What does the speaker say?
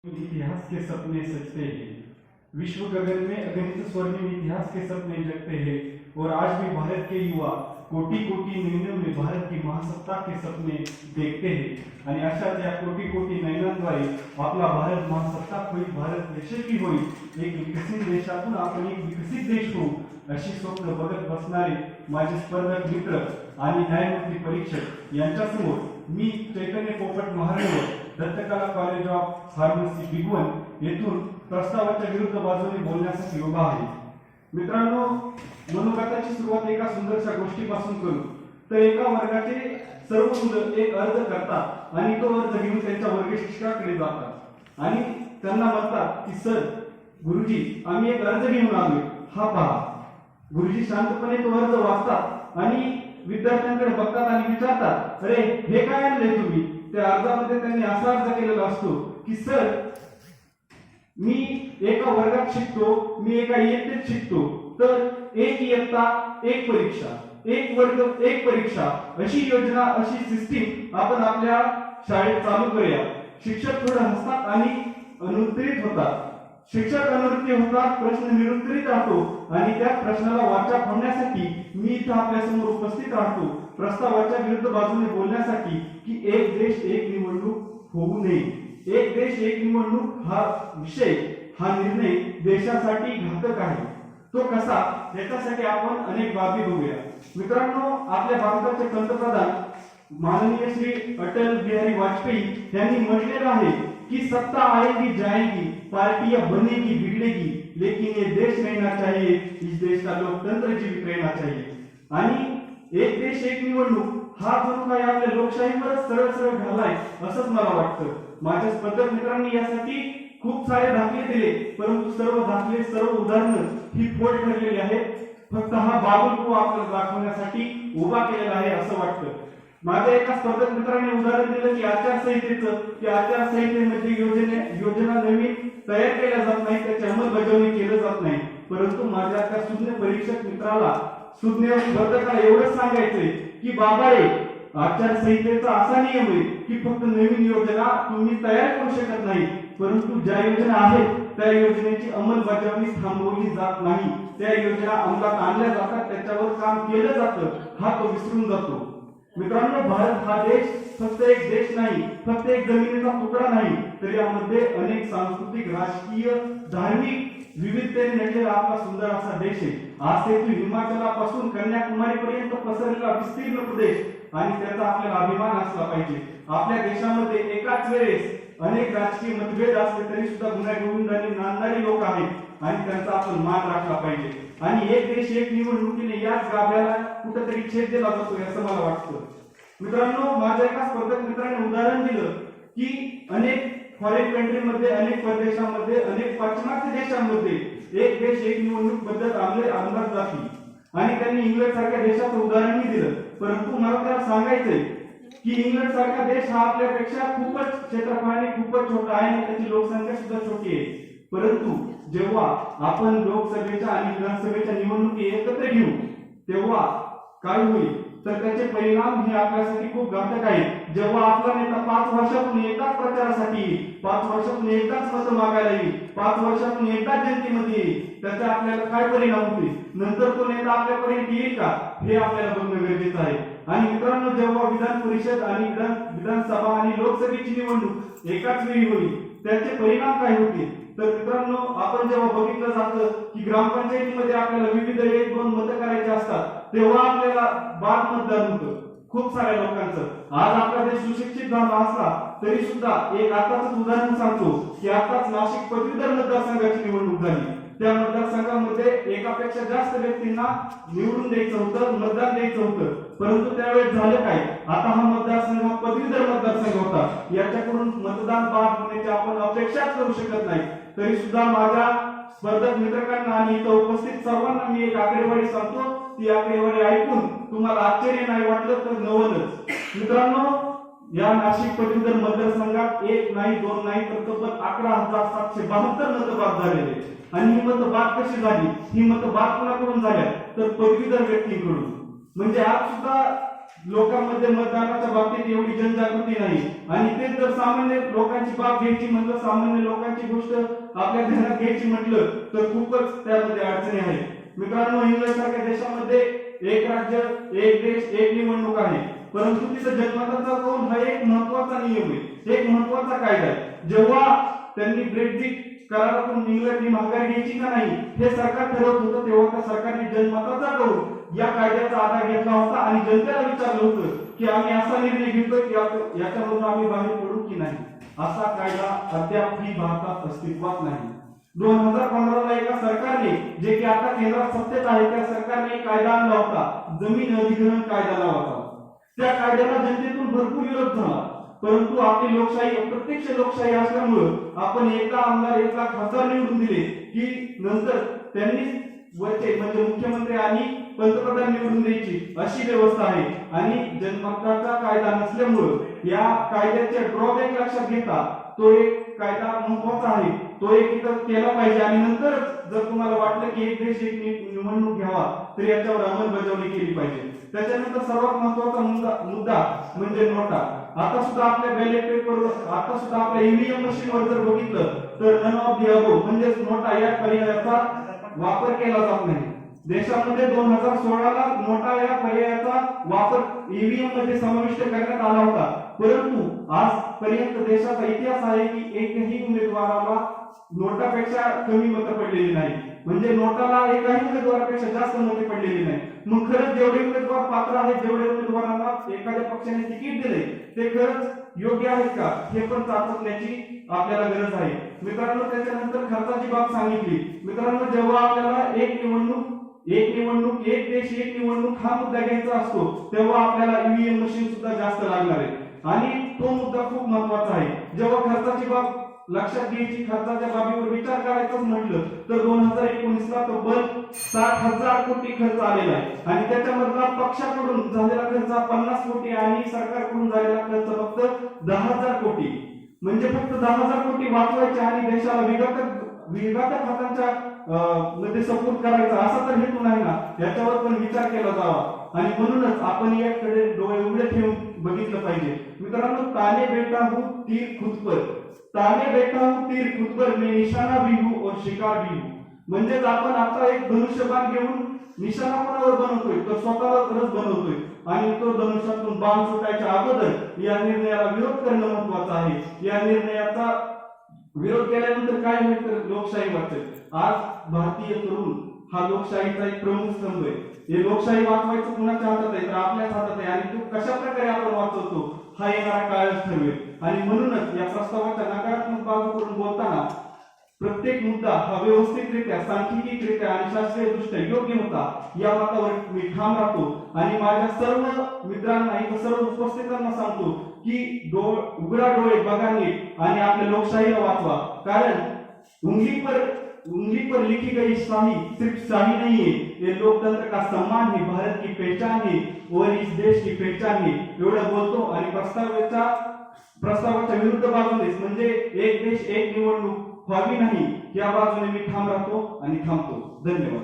इतिहास के सपने सजते हैं। विश्व गगन में अगणित स्वर्णिम इतिहास के सपने जगते हैं और आज भी भारत के युवा कोटी कोटी नयनों में भारत की महासत्ता के सपने देखते हैं आणि अशाच या कोटी कोटी नयनांद्वारे आपला भारत महासत्ता होईल, भारत यशस्वी होईल, एक विकसित देशातून आपण एक विकसित देश होऊ अशी स्वप्न बघत बसणारे माझे स्पर्धक मित्र आणि न्यायमूर्ती परीक्षक यांच्यासमोर मी चैतन्य पोपट Maharaj Dattakala college of pharmacy Bhigwan येथून प्रस्तावाच्या विरुद्ध बाजूने बोलण्यासाठी उभा आहे। मित्रांनो, मनोगताची सुरुवात एका सुंदरशा गोष्टीपासून करू तर एका वर्गाचे सर्व मुलं एक अर्ज करतात आणि तो अर्ज घेऊन त्यांच्या वर्ग शिक्षकाकडे जातात आणि त्यांना म्हणतात की सर, गुरुजी, आम्ही एक अर्ज घेऊन आलोय, हा पहा। गुरुजी शांतपणे तो अर्ज वाचतात आणि विद्यार्थ्यांकडे बघतात आणि विचारतात, अरे हे काय आणले तुम्ही? त्या अर्जामध्ये त्यांनी असा अर्ज केलेला असतो की सर, मी एका वर्गात शिकतो, मी एका इयत्तेत शिकतो, तर एक इयत्ता एक परीक्षा, एक वर्ग एक परीक्षा अशी योजना, अशी सिस्टीम आपण आपल्या शाळेत चालू करूया। शिक्षक थोडे हसतात आणि अनुत्तरित होतात। शिक्षक अनुत्तरित होतात, प्रश्न निरुत्तरित राहतो आणि त्या प्रश्नाला वाचा फोडण्यासाठी मी इथे आपल्या समोर उपस्थित राहतो प्रस्तावाच्या विरुद्ध बाजूने बोलण्यासाठी की एक देश एक निवडणूक होऊ नये। एक देश एक निवडणूक हा विषय, हा निर्णय देशासाठी घातक आहे। तो कसा, याच्यासाठी आपण अनेक बाबी बघूया। मित्रांनो, आपल्या भारताचे पंतप्रधान माननीय श्री अटल बिहारी वाजपेयी यांनी म्हटलेलं आहे कि सत्ता आएगी जाएगी, पार्टियां बनेगी बिगड़ेगी, लेकिन ये देश रहना चाहिए, इस देश का लोकतंत्र जीवित रहना चाहिए। आणि एक देश एक निवडणूक हा जणू काही आपल्या लोकशाहीवरच सरळ सरळ घालाय असंच मला वाटतं। माझ्या स्पर्धक मित्रांनी यासाठी खूप सारे दाखले दिले, परंतु सर्व दाखले, सर्व उदाहरणं ही फोड ठरलेली आहेत। फक्त हा बाबुल आपल्याला दाखवण्यासाठी उभा केलेला आहे असं वाटतं। माझ्या एका स्पर्धक मित्राने उदाहरण दिलं की आचारसंहितेचं, की आचारसंहितेमध्ये योजना नवीन तयार केल्या जात नाही, त्याची अंमलबजावणी केलं जात नाही। परंतु माझ्या त्या सुज्ञ परीक्षक मित्राला, सुज्ञ स्पर्धकाला एवढंच सांगायचंय की बाबा रे, आचारसंहितेचा असा नियम आहे की फक्त नवीन योजना तुम्ही तयार करू शकत नाही, परंतु ज्या योजना आहेत त्या योजनेची अंमलबजावणी थांबवली जात नाही। त्या योजना अंमलात आणल्या जातात, त्याच्यावर काम केलं जातं, हा तो विसरून जातो। मित्रांनो, भारत हा देश फक्त एक देश नाही, फक्त एक जमिनीचा तुकडा नाही, तर यामध्ये अनेक सांस्कृतिक, राजकीय, धार्मिक विविधतेने नटलेला आपला सुंदर असा देश आहे। आज तेथील हिमाचलापासून कन्याकुमारी पर्यंत पसरलेला विस्तीर्ण प्रदेश आणि त्याचा आपल्याला अभिमान असला पाहिजे। आपल्या देशामध्ये एकाच वेळेस अनेक राजकीय मतभेद असले तरी सुद्धा गुण्यागोविंदाने नांदणारे लोक आहेत आणि त्यांचा आपण मान राखला पाहिजे। आणि एक देश एक निवडणुकीने याच गाभ्याला कुठेतरी छेद दिला जातो असं मला वाटतं। मित्रांनो, माझ्या एका स्पर्धक मित्राने उदाहरण दिलं की अनेक फॉरेन कंट्रीमध्ये, अनेक परदेशामध्ये, अनेक पाश्चिमात्य देशांमध्ये एक देश एक निवडणूक पद्धत अंमलात जाते आणि त्यांनी इंग्लंड सारख्या देशाचं उदाहरणही दिलं। परंतु मला त्याला सांगायचंय की इंग्लंड सारखा देश हा आपल्यापेक्षा खूपच क्षेत्रफळाने खूपच छोटा आहे आणि त्याची लोकसंख्या सुद्धा छोटी आहे। परंतु जेव्हा आपण लोकसभेच्या आणि विधानसभेच्या निवडणुकी एकत्र घेऊ तेव्हा काय होईल, तर त्याचे परिणाम हे आपल्यासाठी खूप घातक आहेत। जेव्हा आपला नेता 5 वर्षातून एकदाच प्रचारासाठी येईल, 5 वर्षातून एकदाच मत मागायला येईल, 5 वर्षातून एकदाच जनतेमध्ये येईल, त्याचे आपल्याला काय परिणाम होतील, नंतर तो नेता आपल्यापर्यंत येईल का, हे आपल्याला बघणं गरजेचं आहे। आणि मित्रांनो, जेव्हा विधान परिषद आणि विधानसभा आणि लोकसभेची निवडणूक एकाच वेळी होईल, त्याचे परिणाम काय होतील, तर मित्रांनो, आपण जेव्हा बघितलं जातं की ग्रामपंचायतीमध्ये आपल्याला विविध 1-2 मतं करायची असतात, तेव्हा आपल्याला बाद मतदान होतं खूप साऱ्या लोकांचं। आज आपला देश सुशिक्षित झाला असला तरी सुद्धा एक आताच उदाहरण सांगतो की आताच नाशिक पदवीधर मतदारसंघाची निवडणूक झाली। त्या मतदारसंघामध्ये एकापेक्षा जास्त व्यक्तींना निवडून द्यायचं होतं, मतदान द्यायचं होतं, परंतु त्यावेळेस झालं काय, आता हा मतदारसंघ हा पदवीधर मतदारसंघ होता, याच्याकडून मतदान बाद होण्याची आपण अपेक्षाच करू शकत नाही। तरी सुद्धा माझ्या स्पर्धक मित्रांना आणि इथं उपस्थित सर्वांना मी एक आकडेवारी सांगतो, ती आकडेवारी ऐकून तुम्हाला आश्चर्य नाही वाटलं तर नवलच। मित्रांनो, या नाशिक पदवीधर मतदारसंघात 1 नाही 2 नाही तर तब्बल 11,772 मतं बाद झालेले। आणि ही मतं बाद कशी झाली, ही मतं बाद कोणाकडून झाल्या, तर पदवीधर व्यक्तींकडून। म्हणजे आज सुद्धा लोकांमध्ये मतदानाच्या बाबतीत एवढी जनजागृती नाही, आणि तेच जर सामान्य लोकांची बाब घ्यायची म्हटलं, सामान्य लोकांची गोष्ट आपल्या ध्यानात घ्यायची म्हटलं तर खूपच त्यामध्ये अडचणी आहेत. मित्रांनो, इंग्लंड सारख्या देशामध्ये एक राज्य एक देश एक निवडणूक आहे, परंतु तिथं जनमताचा कौल हा एक महत्वाचा नियम आहे, एक महत्वाचा कायदा आहे. जेव्हा त्यांनी ब्रेक्झिट करारातून इंग्लंडने माघार घ्यायची का नाही हे सरकार ठरवत होतं, तेव्हा त्या सरकारने जनमताचा कौल या कायद्याचा आधार घेतला होता आणि जनतेला विचारलं होतं की आम्ही असा निर्णय घेतोय की याच्यामधून आम्ही बाहेर पडू की नाही. असा कायदा अद्यापही भारतात अस्तित्वात नाही. 2015ला एका सरकारने, जे की आता केंद्रात सत्तेत आहे, त्या सरकारने एक कायदा आणला होता, जमीन अधिग्रहण कायदा नावाचा. त्या कायद्याला जनतेतून भरपूर विरोध झाला, परंतु आपली लोकशाही अप्रत्यक्ष लोकशाही असल्यामुळे आपण एकदा आमदार एकदा खासदार निवडून दिले की नंतर त्यांनी वरचे म्हणजे मुख्यमंत्री आणि पंतप्रधान निवडून द्यायची अशी व्यवस्था आहे. आणि जनमताचा कायदा नसल्यामुळे या कायद्याचे ड्रॉबॅक लक्षात घेता तो एक कायदा महत्वाचा आहे, तो एक इथं केला पाहिजे. आणि नंतर जर तुम्हाला वाटलं की एक देश एक निवडणूक घ्यावा तर याच्यावर अंमलबजावणी केली पाहिजे. त्याच्यानंतर सर्वात महत्वाचा मुद्दा म्हणजे नोटा. आता सुद्धा आपल्या बॅलेट पेपरवर, आता सुद्धा आपल्या ईव्हीएम मशीनवर जर बघितलं तर नन ऑफ दी अबोव म्हणजेच नोटा या पर्यायाचा वापर केला जात नाही. देशामध्ये 2016ला नोटा या पर्यायाचा वापर ईव्हीएम मध्ये समाविष्ट करण्यात आला होता, परंतु आजपर्यंत देशाचा इतिहास आहे की एकही उमेदवाराला नोटापेक्षा कमी मतं पडलेली नाही, म्हणजे नोटाला एकाही उमेदवारापेक्षा जास्त मते पडलेली नाही. मग खरंच जेवढे उमेदवार पात्र आहेत, जेवढे उमेदवारांना एखाद्या पक्षाने तिकीट दिले ते खरंच योग्य आहेत का हे पण चाचपण्याची आपल्याला गरज आहे. मित्रांनो, त्याच्यानंतर खर्चाची बाब सांगितली. मित्रांनो, जेव्हा आपल्याला एक निवडणूक एक देश एक निवडणूक हा मुद्दा घ्यायचा असतो तेव्हा आपल्याला ईव्हीएम मशीन सुद्धा जास्त लागणार आहे, आणि तो मुद्दा खूप महत्वाचा आहे. जेव्हा खर्चाची बाब लक्षात घ्यायची, खर्चाच्या बाबीवर विचार करायचाच म्हटलं तर 2019ला तब्बल 60,000 कोटी खर्च आलेला आहे, आणि त्याच्यामधला पक्षाकडून झालेला खर्च 50 कोटी आणि सरकारकडून झालेला खर्च फक्त 10,000 कोटी. म्हणजे फक्त 10,000 कोटी वाचवायचे आणि देशाला विघातक खात्यांच्या मध्ये सपोर्ट करायचा असा तर हेतू नाही ना, याच्यावर पण विचार केला जावा. आणि म्हणूनच आपण याकडे डोळे उघडे ठेवून बघितलं पाहिजे. मित्रांनो, ताने बैठा हूं तीर खुद पर, ताने बैठा हूं तीर खुद पर, मैं निशाना भी हूं और शिकार भी हूं. म्हणजेच आपण आता एक धनुष्यबाण घेऊन निशाणा कोणावर बनवतोय तर स्वतःलाच बनवतोय, आणि तो धनुष्यातून बाण सुटायच्या अगोदर या निर्णयाला विरोध करणं महत्वाचं आहे. या निर्णयाचा विरोध केल्यानंतर काय होईल तर लोकशाही वाचेल. आज भारतीय तरुण हा लोकशाहीचा एक प्रमुख स्तंभ आहे. हे लोकशाही वाचवायचं कुणाच्या हातात आहे तर आपल्याच हातात आहे, आणि तो कशा प्रकारे आपण वाचवतो हा येणारा काळच ठरवेल. आणि म्हणूनच या प्रस्तावाच्या नकारात्मक बाजू करून बोलताना प्रत्येक मुद्दा हा व्यवस्थितरित्या, सांख्यिकीयरित्या आणि शास्त्रीय दृष्ट्या योग्य होता या मतावर मी ठाम राहतो. आणि माझ्या सर्व मित्रांना, इथं सर्व उपस्थितांना सांगतो की उघडा डोळे बघा नीट आणि आपल्या लोकशाहीला वाचवा. कारण उंगली पर लिखी गई शाही सिर्फ शाही नहीं है, ये लोकतंत्र का सम्मान है, भारत की पहचान है और इस देश की पहचान है. एवढं बोलतो आणि प्रस्तावाच्या विरुद्ध बाजूने म्हणजे एक देश एक निवडणूक व्हावी नाही या बाजूने मी ठाम राहतो आणि थांबतो. धन्यवाद.